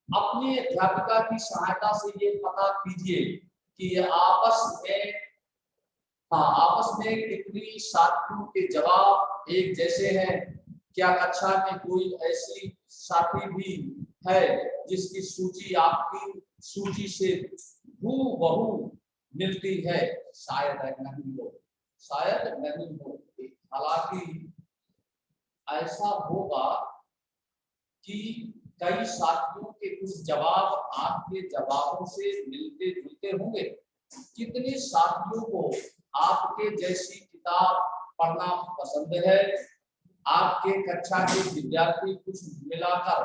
अपनी अध्यापिका की सहायता से ये पता कीजिए कि आपस में कितनी साथियों के जवाब एक जैसे हैं। क्या कक्षा में कोई ऐसी साथी भी है जिसकी सूची आपकी सूची से हूबहू मिलती है? शायद नहीं हो, शायद नहीं हो। हालांकि ऐसा होगा कि कई साथियों के कुछ जवाब आपके जवाबों से मिलते जुलते होंगे। कितने साथियों को आपके जैसी किताब पढ़ना पसंद है? आपके कक्षा के विद्यार्थी कुछ मिलाकर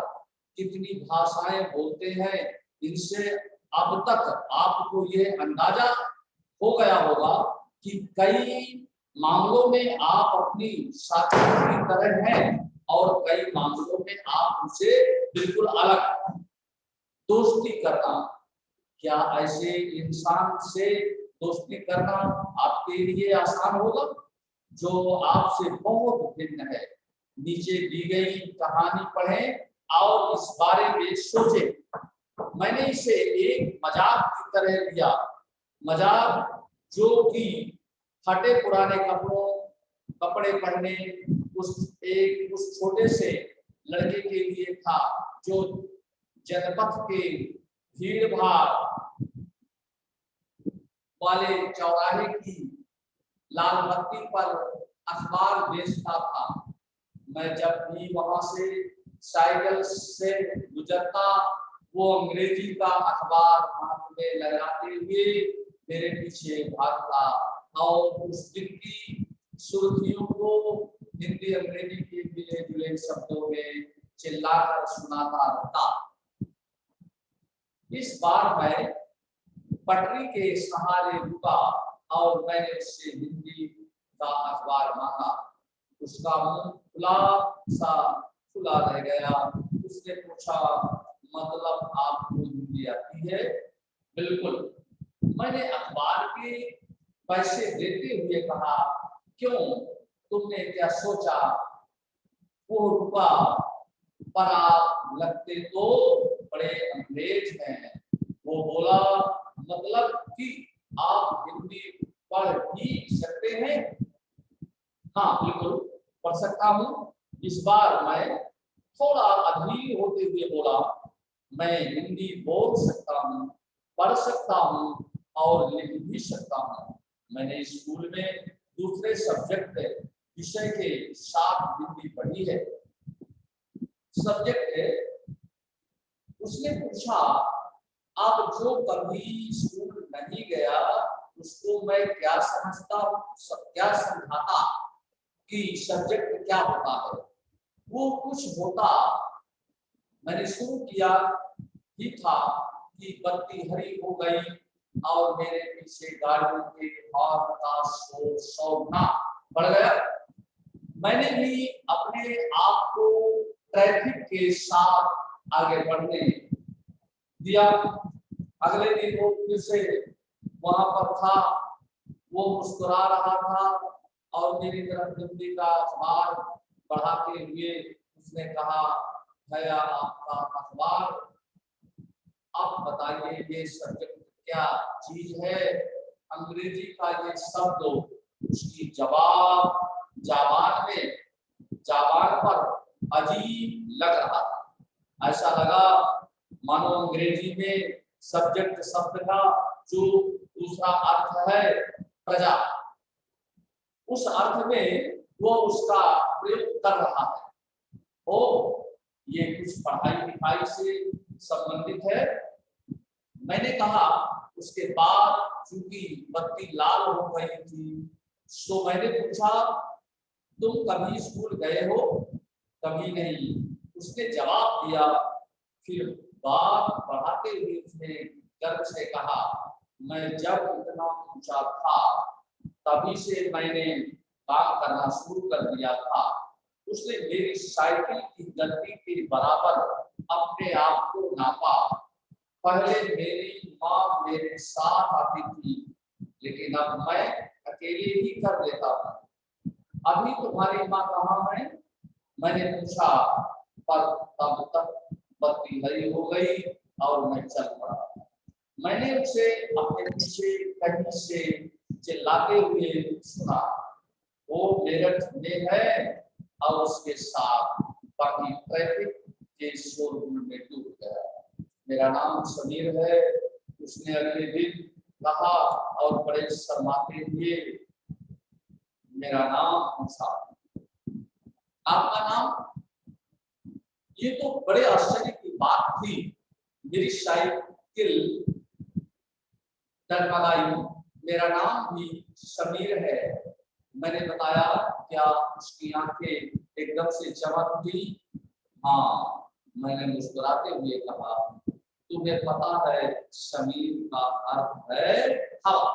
कितनी भाषाएं बोलते हैं? इनसे अब तक आपको यह अंदाजा हो गया होगा कि कई मामलों में आप अपनी साथियों की तरह हैं और कई मामलों में आप उनसे बिल्कुल अलग। दोस्ती करना, क्या ऐसे इंसान से दोस्ती करना आपके लिए आसान होगा जो आपसे बहुत भिन्न है? नीचे दी गई कहानी पढ़ें और इस बारे में सोचें। मैंने इसे एक मजाक की तरह लिया, मजाक जो कि फटे पुराने कपड़े पहने उस छोटे से लड़के के लिए था जो जनपथ के भीड़ भाड़ वाले चौराहे की लाल बत्ती पर अखबार बेचता था। मैं जब भी वहां से साइकिल से गुजरता, वो अंग्रेजी का अखबार हाथ में लगाते हुए मेरे पीछे भागता और उस दिन की सुर्खियों को हिंदी अंग्रेजी के मिले जुले शब्दों में चिल्लाकर सुनाता रहता। इस बार मैं पटरी के सहारे रुका और मैंने उससे हिंदी का अखबार मांगा। उसका मुंह खुला रह गया। उसने पूछा, मतलब आपको हिंदी आती है? बिल्कुल, मैंने अखबार के पैसे देते हुए कहा। क्यों, तुमने क्या सोचा? वो रुका, पर आप लगते तो बड़े अंग्रेज हैं। वो बोला, मतलब कि आप हिंदी पढ़ भी सकते हैं? हाँ बिल्कुल, पढ़ सकता हूँ। इस बार मैं थोड़ा अधीर होते हुए बोला, मैं हिंदी बोल सकता हूँ, पढ़ सकता हूँ और लिख भी सकता हूँ। मैंने स्कूल में दूसरे सब्जेक्ट विषय के साथ हिंदी पढ़ी है। सब्जेक्ट है। उसने पूछा, अब जो कभी स्कूल नहीं गया उसको मैं क्या समझाता कि सब्जेक्ट क्या होता है? वो कुछ होता। मैंने शुरू किया ही था कि बत्ती हरी हो गई और मेरे पीछे गाड़ियों के हॉर्न का शोर शोरना बढ़ गया। मैंने भी अपने आप को ट्रैफिक के साथ आगे बढ़ने दिया। अगले दिन वो फिर से वहां पर था। वो मुस्कुरा रहा था और मेरी तरफ हिंदी का अखबार बढ़ाते हुए उसने कहा, भैया आपका अखबार, आप बताइए ये सब्जेक्ट क्या चीज है? अंग्रेजी का ये शब्द उसकी जबान पर अजीब लग रहा था। ऐसा लगा मानो अंग्रेजी में सब्जेक्ट शब्द का जो दूसरा अर्थ है प्रजा, उस अर्थ में वो उसका प्रयोग कर रहा है। ओ, ये कुछ पढ़ाई लिखाई से संबंधित है? मैंने कहा। उसके बाद चूंकि बत्ती लाल हो गई थी, तो मैंने पूछा, तुम कभी स्कूल गए हो? कभी नहीं, उसने जवाब दिया। फिर बात बढ़ाते हुए उसने गर्व से कहा, मैं जब इतना ऊंचा था तभी से मैंने काम करना शुरू कर दिया था। उसने मेरी साइकिल की गति के बराबर अपने आप को नापा। पहले मेरी माँ मेरे साथ आती थी, लेकिन अब मैं अकेले ही कर लेता हूँ। अभी तुम्हारी माँ कहाँ है? मैंने पूछा। पर तब तक बत्ती हरी हो गई और मैं चल पड़ा। मैंने उसे अपने पीछे कहीं से चिल्लाते हुए सुना, वो मेरठ में है और उसके साथ बाकी ट्रैफिक के शोरगुल में डूब गया। मेरा नाम समीर है, उसने अगले दिन कहा और बड़े शर्माते हुए मेरा नाम पूछा, आपका नाम? ये तो बड़े आश्चर्य की बात थी। मेरी साइकिल डगमगाई। मेरा नाम भी समीर है। मैंने बताया। क्या उसकी आंखें एकदम से चमक उठी? हाँ, मैंने मुस्कुराते हुए कहा, तुम्हें पता है समीर का अर्थ है हवा,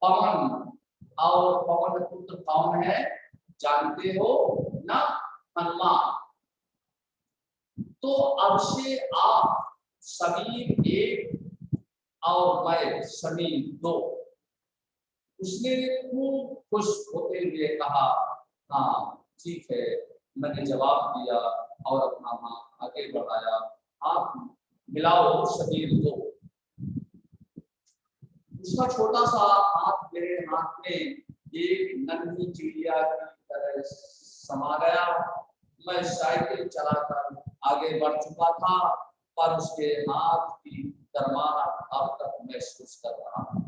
पवन। और पवन पुत्र कौन है जानते हो ना? हनुमान। तो अब से आप समीर एक और मैं समीर दो। उसने खूब खुश होते हुए कहा, हाँ ठीक है। मैंने जवाब दिया और अपना हाथ आगे बढ़ाया, हाथ मिलाओ समीर दो। उसका छोटा सा हाथ मेरे हाथ में एक नन्ही चिड़िया की तरह समा गया। मैं साइकिल चलाकर आगे बढ़ चुका था, पर उसके हाथ की गर्माहट अब तक महसूस कर रहा था।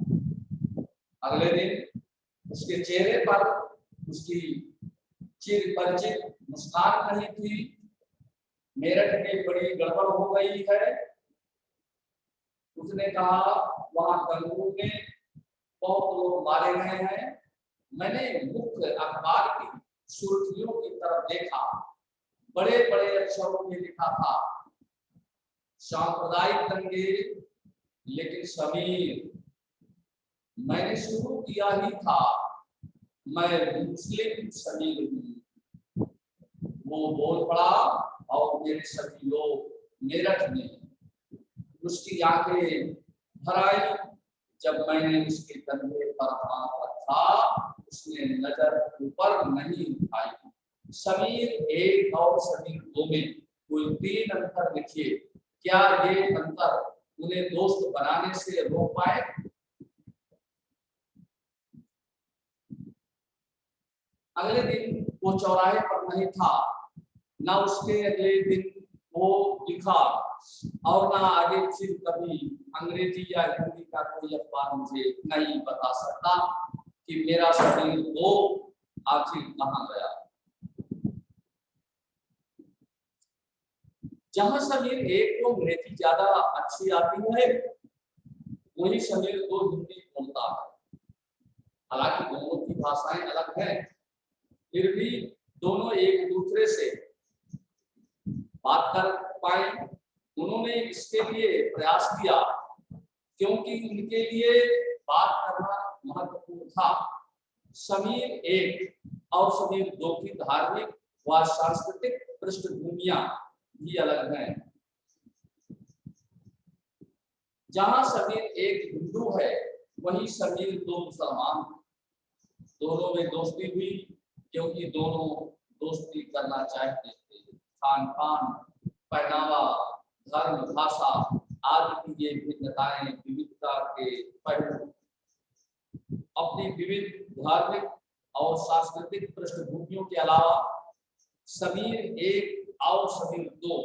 अगले दिन उसके चेहरे पर उसकी चिर परिचित मुस्कान नहीं थी। मेरठ में बड़ी गड़बड़ हो गई है, उसने कहा। वहां दंगों में बहुत लोग मारे गए हैं। मैंने मुख्य अखबार की सुर्खियों की तरफ देखा। बड़े बड़े अक्षरों में लिखा था, सांप्रदायिक दंगे। लेकिन समीर, मैंने शुरू किया ही था, मैं मुस्लिम समीर हूँ। वो बोल पड़ा और मेरे सभी लोग मेरठ में। उसकी आंखें भर आई जब मैंने उसके कंधे पर हाथ रखा। उसने नजर ऊपर नहीं उठाई। समीर एक और समीर दो में कोई 3 अंतर लिखिए। क्या ये अंतर उन्हें दोस्त बनाने से रोक पाए? अगले दिन वो चौराहे पर नहीं था, ना उसके अगले दिन वो लिखा, और ना आगे फिर कभी। अंग्रेजी या हिंदी का कोई अखबार मुझे नहीं बता सकता कि मेरा समीर दो आखिर कहाँ गया। जहां समीर एक को अंग्रेजी ज्यादा अच्छी आती है, वही समीर दो हिंदी बोलता है। हालांकि दोनों की भाषाएं अलग हैं, फिर भी दोनों एक दूसरे से बात कर पाए। उन्होंने इसके लिए प्रयास किया क्योंकि उनके लिए बात करना महत्वपूर्ण था। समीर एक और समीर दो की धार्मिक व सांस्कृतिक पृष्ठभूमियां भी अलग हैं। जहां समीर एक हिंदू है, वहीं समीर दो मुसलमान। दोनों में दोस्ती हुई क्योंकि दोनों दोस्ती करना चाहते थे। खान पान, पहनावा, धर्म, भाषा आदि की ये भिन्नताएं विविधता के पहलू। अपनी विविध धार्मिक और सांस्कृतिक पृष्ठभूमियों के अलावा समीर एक और समीर दो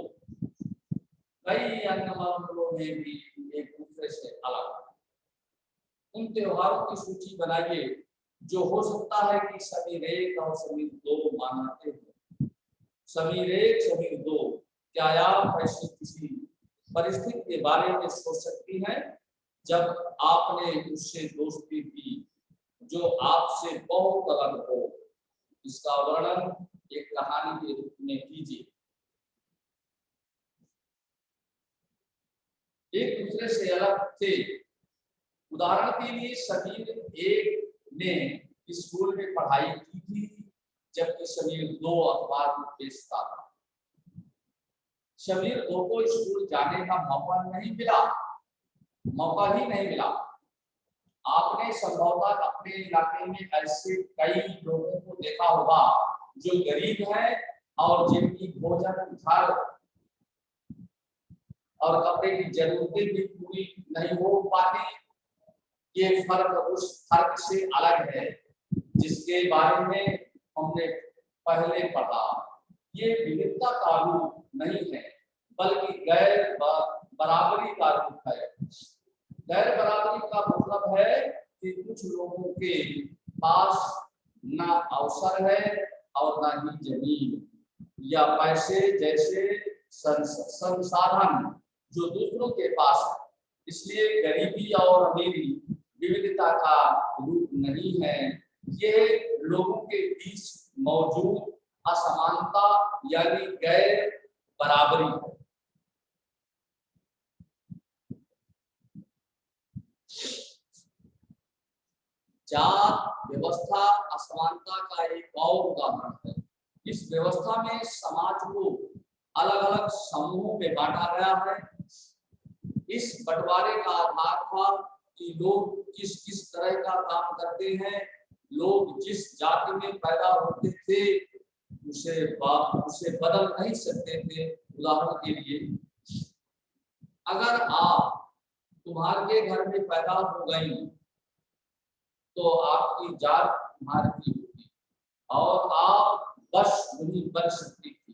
कई अन्य मामलों में भी एक दूसरे से अलग। उन त्योहारों की सूची बनाइए जो हो सकता है कि समीर एक और समीर दो मनाते हो। समीर एक समीर दो, क्या आप ऐसी किसी परिस्थिति के बारे में सोच सकती हैं जब आपने उससे दोस्ती की जो आपसे बहुत अलग हो? इसका वर्णन एक कहानी के रूप में कीजिए। एक दूसरे से अलग थे। उदाहरण के लिए समीर एक ने स्कूल में पढ़ाई की थी, जबकि समीर दो अखबार में बेचता था। समीर दो को स्कूल जाने का मौका नहीं मिला, मौका ही नहीं मिला। आपने संभवतः अपने इलाके में ऐसे कई लोगों को देखा होगा जो गरीब हैं और जिनकी भोजन घर और कपड़े की जरूरतें भी पूरी नहीं हो पाती। ये फर्क उस फर्क से अलग है जिसके बारे में हमने पहले पढ़ा। ये विविधता का रूप नहीं है बल्कि गैर बराबरी का रूप है। गैर बराबरी का मतलब है कि कुछ लोगों के पास ना अवसर है और ना ही जमीन या पैसे जैसे संसाधन जो दूसरों के पास है। इसलिए गरीबी और अमीरी विविधता का रूप नहीं है, ये लोगों के बीच मौजूद असमानता यानी गैर बराबरी है। जात व्यवस्था असमानता का एक और उदाहरण है। इस व्यवस्था में समाज को अलग अलग समूहों में बांटा गया है। इस बंटवारे का आधार था कि लोग किस किस तरह का काम करते हैं। लोग जिस जाति में पैदा होते थे उसे बदल नहीं सकते थे। उदाहरण के लिए, अगर आप तुम्हारे घर में पैदा हो गई तो आपकी जात भारतीय होगी और आप बस नहीं बन सकती थी।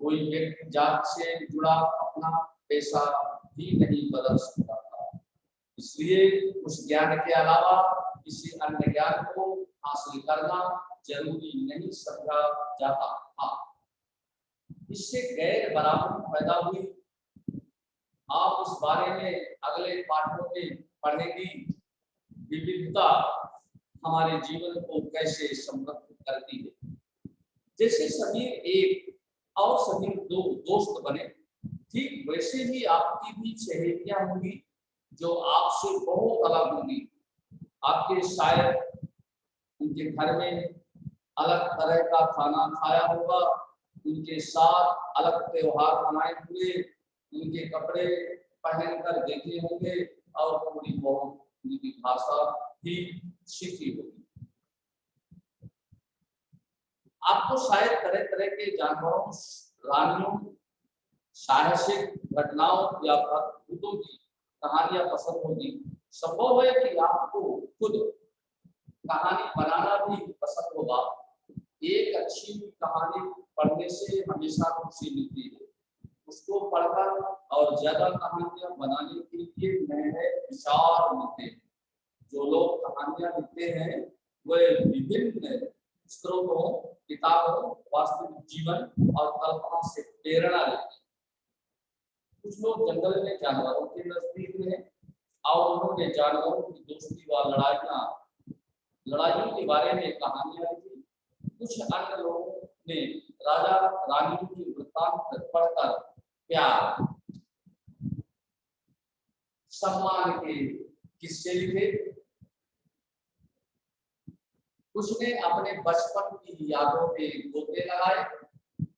कोई व्यक्ति जात से जुड़ा अपना पेशा भी नहीं बदल सकता था। इसलिए उस ज्ञान के अलावा किसी अन्य ज्ञान को हासिल करना जरूरी नहीं समझा जाता था। इससे गैर बराबरी पैदा हुई। आप इस बारे में अगले पाठों में पढ़ेंगी। विविधता हमारे जीवन को कैसे समृद्ध करती है। जैसे समीर एक और समीर दो दोस्त बने, ठीक वैसे ही आपकी भी सहेलियां होंगी जो आपसे बहुत अलग होंगी। आपके शायद उनके घर में अलग तरह का खाना खाया होगा, उनके साथ अलग त्योहार मनाए हुए, उनके कपड़े पहनकर देखे होंगे और थोड़ी बहुत उनकी भाषा भी सीखी होगी। आपको शायद तरह तरह के जानवरों, प्राणियों, साहसिक घटनाओं या भूतों की कहानियां पसंद होगी। संभव है कि आपको खुद कहानी बनाना भी पसंद होगा। एक अच्छी कहानी पढ़ने से हमेशा खुशी मिलती है। उसको पढ़कर और ज्यादा कहानियां बनाने के लिए नए विचार मिलते हैं। जो लोग कहानियां लिखते हैं वे विभिन्न स्रोतों, किताबों, वास्तविक जीवन और कल्पना से प्रेरणा लेते हैं। कुछ लोग जंगल में जानवरों के नजदीक रहे और उन्होंने जानवरों की दोस्ती व लड़ाइयों के बारे में कहानियां लिखी। कुछ अन्य लोगों ने राजा रानियों की वृत्तांत पढ़कर प्यार, सम्मान के किस्से लिखे। उसने अपने बचपन की यादों में गोते लगाए।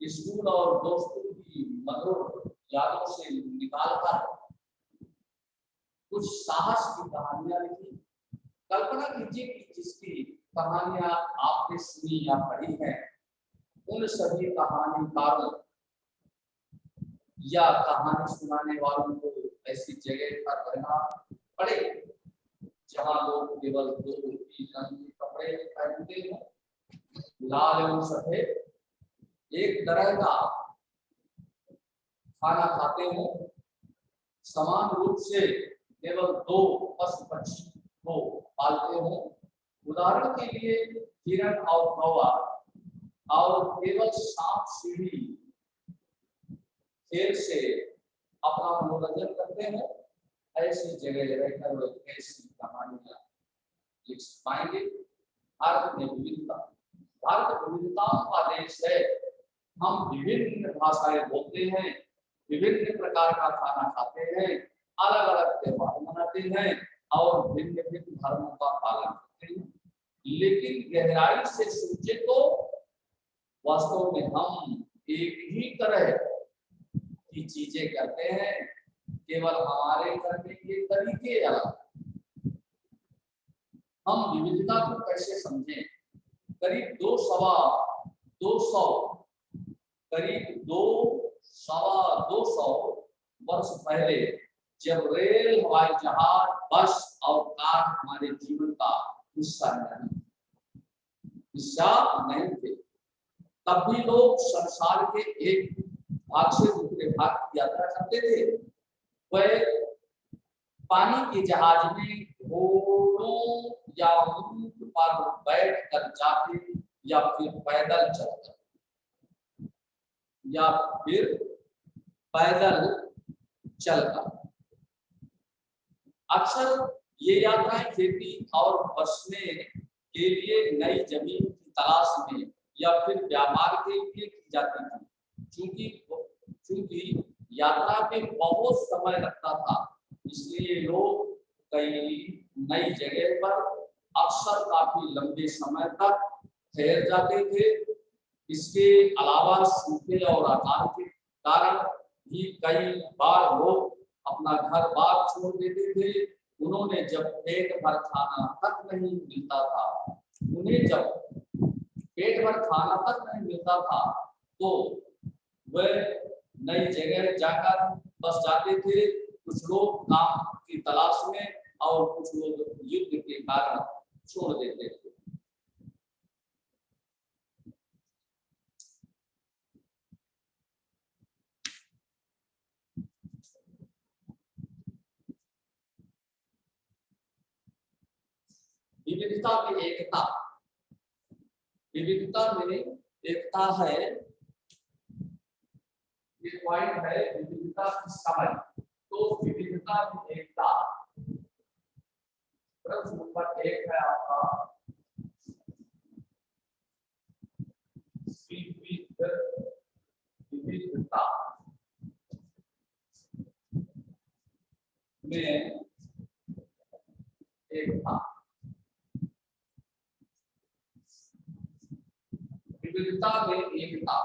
स्कूल और दोस्तों की मधुर यादों से निकालकर कुछ साहस की कहानियां लिखी। कल्पना कीजिए कि जिसकी कहानियां आपने सुनी या पढ़ी है, उन सभी कहानीकारों या कहानी सुनाने वालों को ऐसी जगह पर रहना पड़े जहां लोग केवल दो तीन रंग के कपड़े पहनते हो, लाल एवं सफेद, एक तरह का खाना खाते हो, समान रूप से केवल दो पशु पक्षी को पालते हो। उदाहरण के लिए हिरण और कौवा, और केवल सांप सीढ़ी खेल से अपना मनोरंजन करते हैं। ऐसी जगह रहकर वे कैसी कहानियां लिख पाएंगे। भारत में विविधता, भारत विविधताओं का देश है। हम विभिन्न भाषाएं बोलते हैं, विभिन्न प्रकार का खाना खाते हैं, अलग अलग त्योहार मनाते हैं और भिन्न भिन्न धर्मों का पालन करते हैं। लेकिन गहराई से सोचे तो वास्तव में हम एक ही तरह की चीजें करते हैं, केवल हमारे करने के तरीके अलग। हम विविधता को कैसे समझें? करीब 200 करीब 200 वर्ष पहले जब रेल, हवाई जहाज, बस और कार हमारे जीवन का हिस्सा नहीं थे, तब भी लोग संसार के एक भाग से दूसरे भाग की यात्रा करते थे। वह पानी के जहाज में घोड़ों या ऊंट पर बैठ कर जाते या फिर पैदल चलकर या फिर पैदल चलकर। अक्सर ये यात्राएं खेती और बसने के लिए नई जमीन की तलाश में या फिर व्यापार के लिए की जाती थी। चूंकि यात्रा में बहुत समय लगता था, इसलिए लोग कई नई जगह पर अक्सर काफी लंबे समय तक ठहर जाते थे। इसके अलावा सूखे और अकाल के कारण भी कई बार लोग अपना घर बार छोड़ देते थे। उन्होंने जब पेट भर खाना तक नहीं मिलता था, तो वह नई जगह जाकर बस जाते थे। कुछ लोग काम की तलाश में और कुछ लोग युद्ध के कारण छोड़ देते थे। विविधता में एकता है। ये पॉइंट है विविधता की समझ। तो विविधता में एकता, प्रश्न नंबर 1 है आपका विविधता में एकता। विविधता में एकता।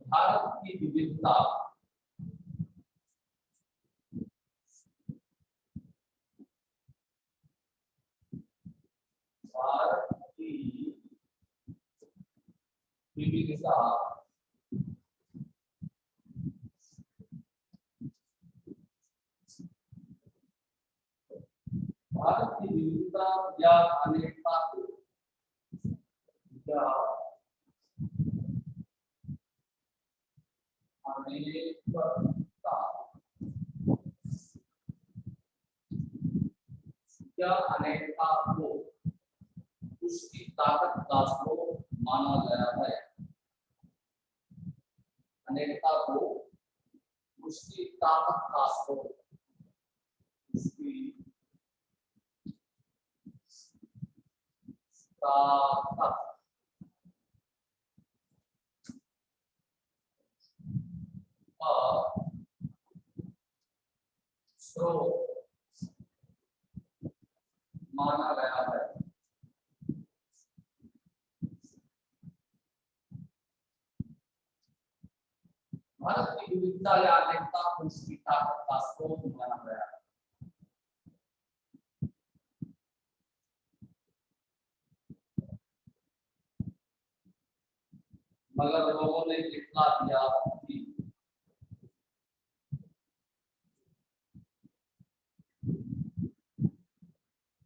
भारत की विविधता भारत की विविधता या अनेकता को अनेकता को उसकी ताकत का स्रोत माना गया है। अनेकता को उसकी ताकत का स्रोत, उसकी ताकत स्रोत माना गया है। भारत की विविधता या अनेकता को उसकी ताकत का स्रोत माना गया है। मगर लोगों ने इतना दिया कि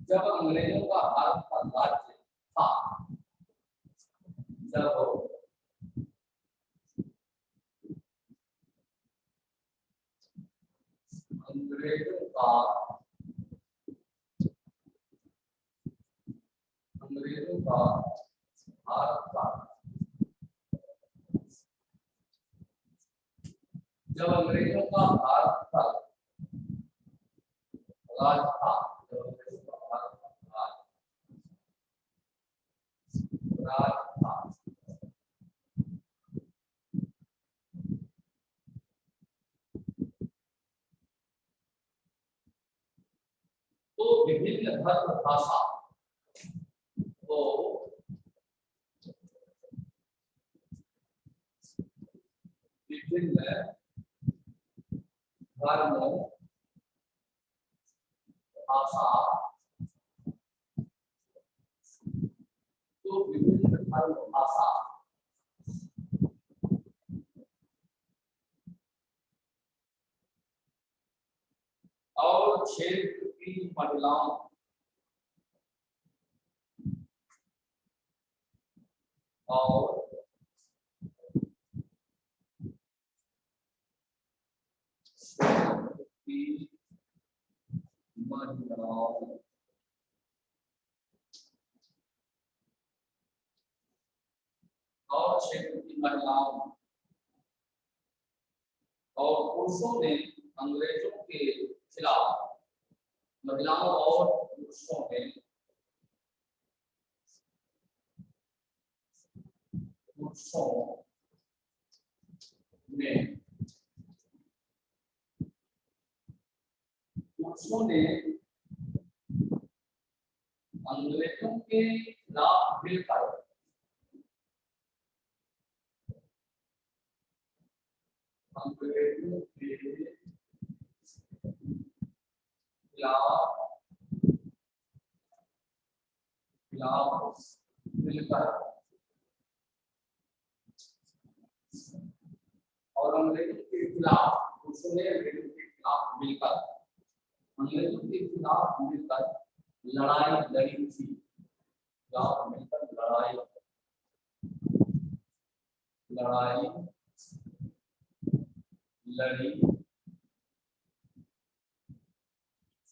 जब अंग्रेजों का भारत पर राज्य था, जब अंग्रेजों का भारत का जब अंग्रेजों का भारत पर राज था, जब अंग्रेजों का भारत पर राज था, तो विभिन्न धर्म भाषा को विभिन्न धर्म भाषा, तो विभिन्न धर्म भाषा और क्षेत्र की महिलाओं और की महिलाओं और क्षेत्र की महिलाओं और पुरुषों ने अंग्रेजों के खिलाफ, महिलाओं और पुरुषों ने अंग्रेजों के खिलाफ मिलकर अंग्रेजों के खिलाफ मिलकर और अंग्रेजों के खिलाफ, पुरुषों ने अंग्रेजों के खिलाफ मिलकर, अंग्रेजों के खिलाफ मिलकर लड़ाई लड़ी थी। मिलकर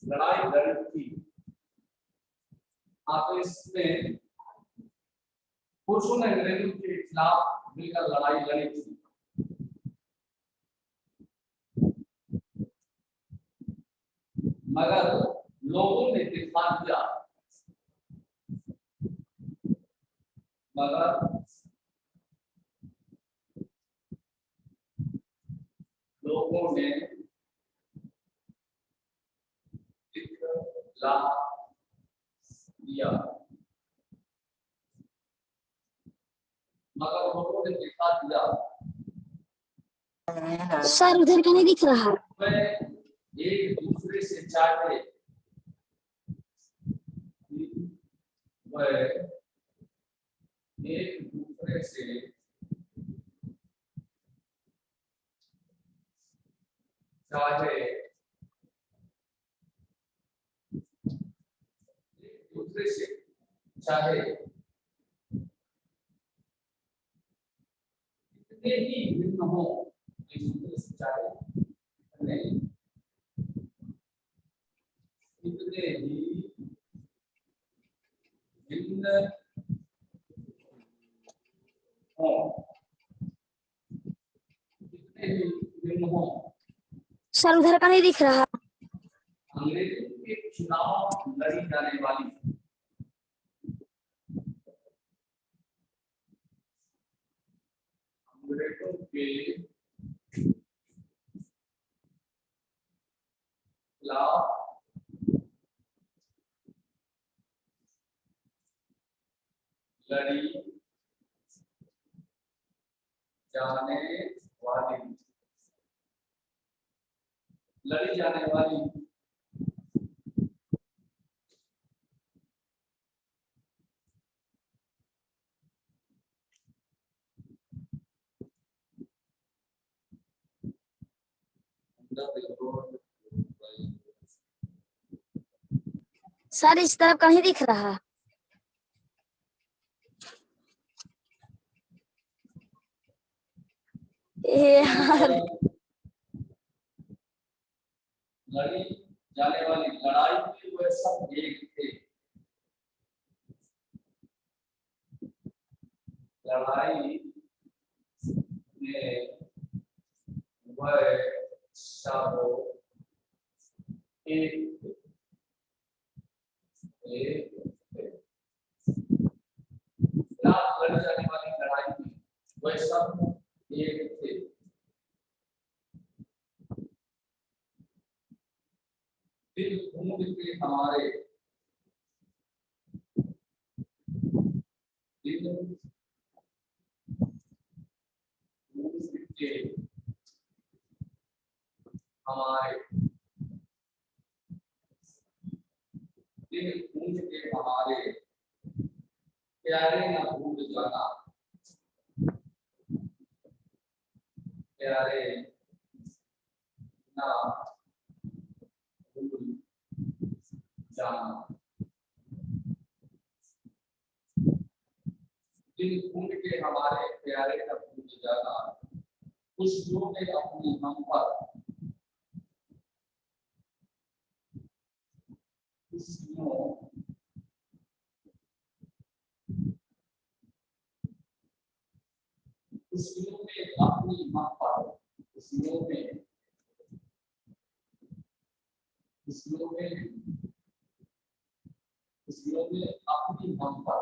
लड़ाई लड़ी थी। तो इसमें पुरुषों ने अंग्रेजों के खिलाफ मिलकर लड़ाई लड़ी थी, मगर लोगों ने दिखा दिया, लोगों ने दिखला दिया, मगर लोगों ने दिखा दिया। सर उधर का नहीं दिख रहा। एक दूसरे से चाहे वह एक दूसरे से चाहे कितने ही भिन्न हो, एक दूसरे से चाहे कितने ही भिन्न हो, कितने ही भिन्न हो। सर उधर का नहीं दिख रहा। अंग्रेजों के खिलाफ लड़ी जाने वाली अंग्रेजों के खिलाफ लड़ी जाने वाली सर इस तरफ का नहीं दिख रहा। यार लड़ी जाने वाली लड़ाई में वह सब एक थे, लड़ाई में वह सब एक लड़ी जाने वाली लड़ाई में वह सब एक थे। दिल ढूंढ के हमारे दिल ढूंढ के हमारे हमारे दिन पूंज के हमारे प्यारे न भूल जाना, प्यारे न भूल जाना। दिन पूंज के हमारे प्यारे न भूल जाना, खुशियों में अपनी हम पर, खुशियों में अपनी हम पर, खुशियों में अपनी हम पर,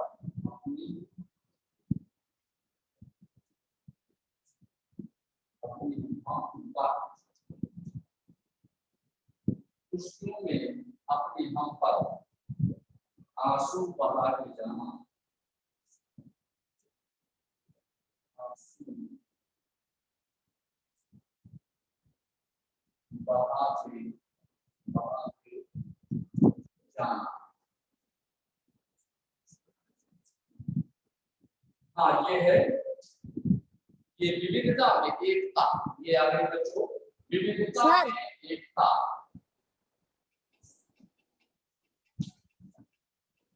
अपनी हम पर, खुशियों में अपनी हम पर आंसू बहा के जाना, आंसू बहा के जाना। हाँ, ये है, ये विविधता में एकता, ये आगे बच्चों विविधता में एकता,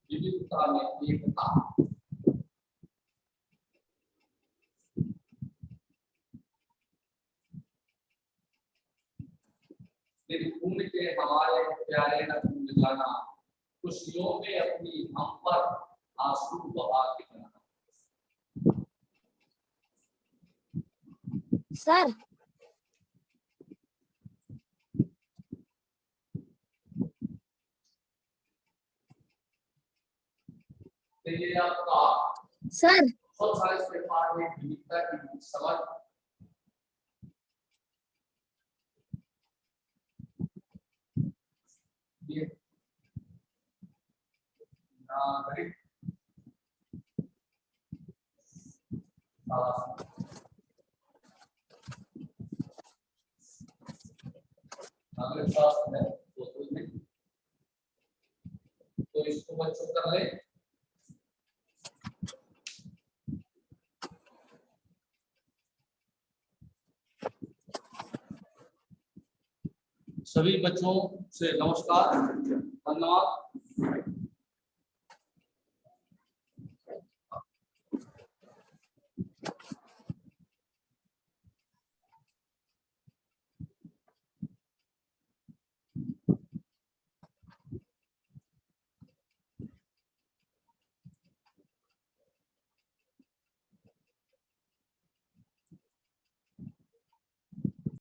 विविधता में एकता। दिन पूंज के हमारे प्यारे न भूल जाना, खुशियों में अपनी हम पर आंसू बहा के जाना। सर तो ये आपका सर बहुत सारे इसके पाठ में विविधता की समझ, ये नागरिक शास्त्र है तो इसको बच्चों कर ले। सभी बच्चों से नमस्कार, धन्यवाद।